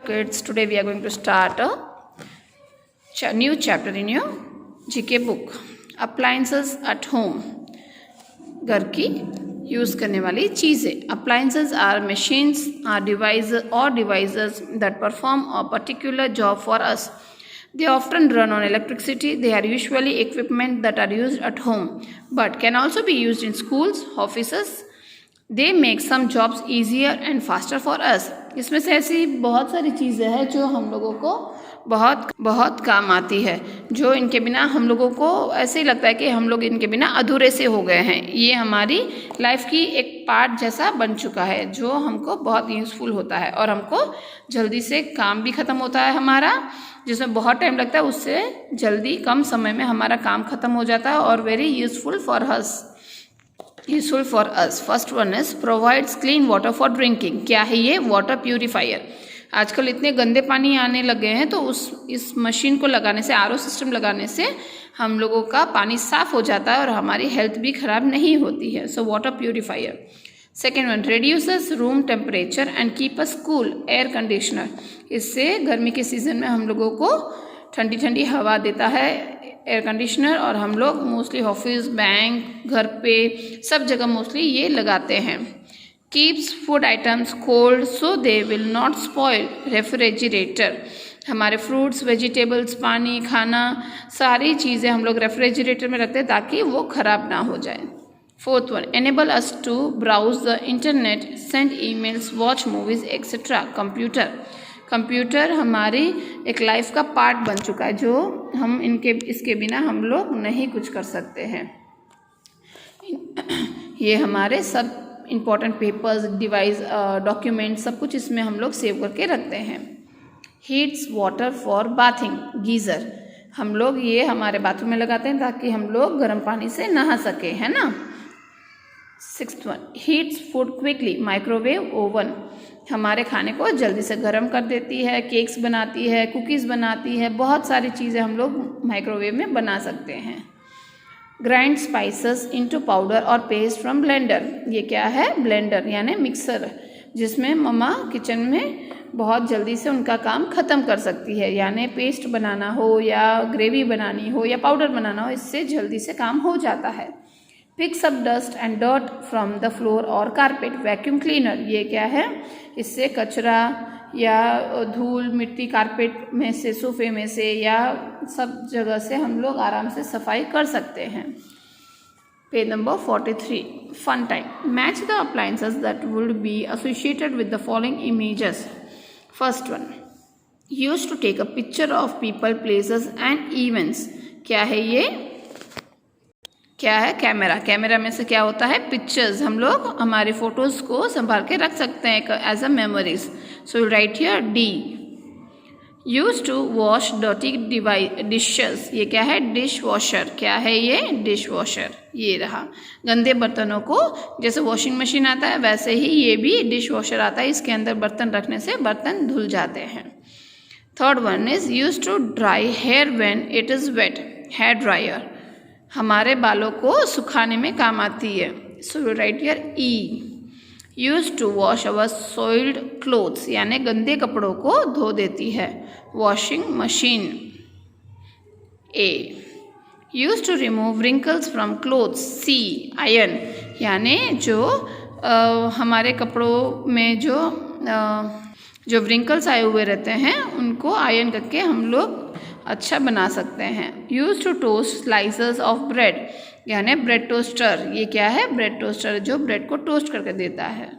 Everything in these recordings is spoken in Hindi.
kids, today we are going to start a new chapter in your GK book. Appliances at home. घर की यूज़ करने वाली चीज़ें. Appliances are machines or devices that perform a particular job for us. They often run on electricity. They are usually equipment that are used at home, but can also be used in schools, offices. They make some jobs easier and faster for us. इसमें से ऐसी बहुत सारी चीज़ें हैं जो हम लोगों को बहुत बहुत काम आती है, जो इनके बिना हम लोगों को ऐसे ही लगता है कि हम लोग इनके बिना अधूरे से हो गए हैं. ये हमारी लाइफ की एक पार्ट जैसा बन चुका है जो हमको बहुत यूज़फुल होता है और हमको जल्दी से काम भी ख़त्म होता है हमारा, जिसमें बहुत टाइम लगता है उससे जल्दी कम समय में हमारा काम ख़त्म हो जाता है और very useful for us. First one is provides clean water for drinking. क्या है ये? Water purifier. आजकल इतने गंदे पानी आने लगे हैं तो इस मशीन को लगाने से, आरओ सिस्टम लगाने से हम लोगों का पानी साफ़ हो जाता है और हमारी हेल्थ भी ख़राब नहीं होती है. So water purifier. Second one, reduces room temperature and keep us cool. Air conditioner. इससे गर्मी के सीज़न में हम लोगों को ठंडी ठंडी हवा देता है एयर कंडीशनर, और हम लोग मोस्टली ऑफिस, बैंक, घर पे सब जगह मोस्टली ये लगाते हैं. Keeps food items cold so they will not spoil. Refrigerator. हमारे फ्रूट्स, वेजिटेबल्स, पानी, खाना, सारी चीज़ें हम लोग रेफ्रिजरेटर में रखते हैं ताकि वो ख़राब ना हो जाए. Fourth one, enable us to browse the internet, send emails, watch movies etcetera. Computer हमारी एक लाइफ का पार्ट बन चुका है जो हम इसके बिना हम लोग नहीं कुछ कर सकते हैं. ये हमारे सब इम्पोर्टेंट पेपर्स, डिवाइस, डॉक्यूमेंट सब कुछ इसमें हम लोग सेव करके रखते हैं. Heats water for bathing. Geyser. हम लोग ये हमारे बाथरूम में लगाते हैं ताकि हम लोग गर्म पानी से नहा सके, है ना. Sixth one, heats food quickly. Microwave oven. हमारे खाने को जल्दी से गर्म कर देती है, केक्स बनाती है, कुकीज़ बनाती है, बहुत सारी चीज़ें हम लोग माइक्रोवेव में बना सकते हैं. ग्राइंड स्पाइसेस इनटू पाउडर और पेस्ट फ्रॉम ब्लेंडर. ये क्या है? ब्लेंडर यानी मिक्सर, जिसमें मम्मा किचन में बहुत जल्दी से उनका काम ख़त्म कर सकती है. यानी पेस्ट बनाना हो या ग्रेवी बनानी हो या पाउडर बनाना हो, इससे जल्दी से काम हो जाता है. Picks up dust and dirt from the floor और कारपेट. Vacuum cleaner. ये क्या है? इससे कचरा या धूल मिट्टी कारपेट में से, सोफे में से या सब जगह से हम लोग आराम से सफाई कर सकते हैं. Page number 43. Fun time. Match the appliances that would be associated with the following images. First one, use to take a picture of people, places and events. क्या है ये? क्या है? कैमरा. कैमरा में से क्या होता है? पिक्चर्स. हम लोग हमारे फोटोज़ को संभाल के रख सकते हैं as a memories. So right here D. Use to wash dirty dishes. ये क्या है? Dish washer. क्या है ये? Dish washer. ये रहा. गंदे बर्तनों को जैसे वॉशिंग मशीन आता है वैसे ही ये भी डिश वॉशर आता है. इसके अंदर बर्तन रखने से बर्तन धुल जाते हैं. Third one is use to dry hair when it is wet. Hair dryer. हमारे बालों को सुखाने में काम आती है. So right here E. Use to wash our soiled clothes. यानी गंदे कपड़ों को धो देती है. Washing machine. A. Use to remove wrinkles from clothes. C. Iron. यानी जो हमारे कपड़ों में जो रिंकल्स आए हुए रहते हैं उनको आयरन करके हम लोग अच्छा बना सकते हैं. Use to toast slices of bread. यानी ब्रेड टोस्टर. ये क्या है? ब्रेड टोस्टर, जो ब्रेड को टोस्ट करके देता है.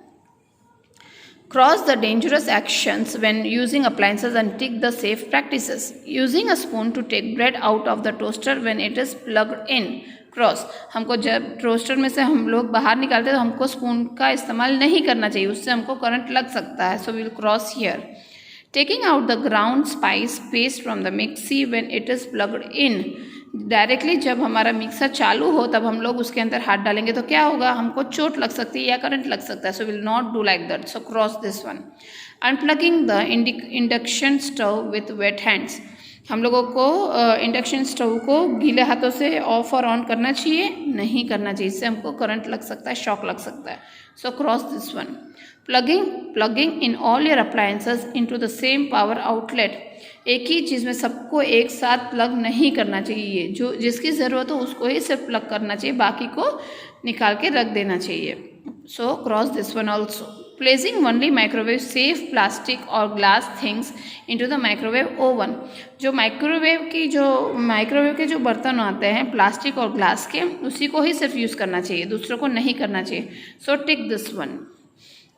Cross the dangerous actions when using appliances and take the safe practices. Using a spoon to take bread out of the toaster when it is plugged in. Cross. हमको जब टोस्टर में से हम लोग बाहर निकालते हैं तो हमको स्पून का इस्तेमाल नहीं करना चाहिए, उससे हमको करंट लग सकता है. So will cross here. Taking out the ground spice paste from the mixie when it is plugged in. Directly जब हमारा मिक्सर चालू हो तब हम लोग उसके अंदर हाथ डालेंगे तो क्या होगा? हमको चोट लग सकती है या करंट लग सकता है. So will not do like that. So cross this one. Unplugging the induction stove with wet hands. हम लोगों को इंडक्शन स्टव को गीले हाथों से ऑफ और ऑन करना चाहिए? नहीं करना चाहिए, इससे हमको करंट लग सकता है, शॉक लग सकता है. So cross this one. Plugging in all your appliances into the same power outlet. एक ही चीज़ में सबको एक साथ प्लग नहीं करना चाहिए, जो जिसकी ज़रूरत हो उसको ही सिर्फ प्लग करना चाहिए, बाकी को निकाल के रख देना चाहिए। So cross this one also. Placing only microwave safe plastic और glass things into the microwave oven. जो माइक्रोवेव के जो बर्तन आते हैं प्लास्टिक और ग्लास के, उसी को ही सिर्फ यूज़ करना चाहिए, दूसरों को नहीं करना चाहिए। So tick this one.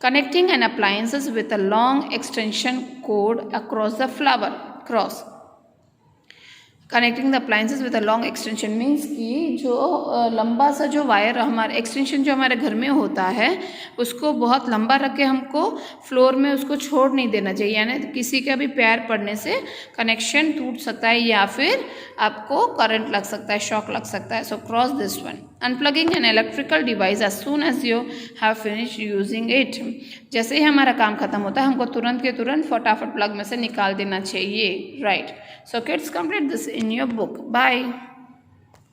Connecting an appliances with a long extension cord across the flower cross. Connecting the appliances with a long extension means कि जो लंबा सा जो वायर हमारे एक्सटेंशन जो हमारे घर में होता है उसको बहुत लंबा रख के हमको फ्लोर में उसको छोड़ नहीं देना चाहिए, यानी किसी का भी पैर पड़ने से कनेक्शन टूट सकता है या फिर आपको करंट लग सकता है, शॉक लग सकता है। So cross this one. Unplugging an electrical device as soon as you have finish using it. जैसे ही हमारा काम खत्म होता है हमको तुरंत के तुरंत फटाफट प्लग में से निकाल देना चाहिए, right. So kids complete this in your book. Bye.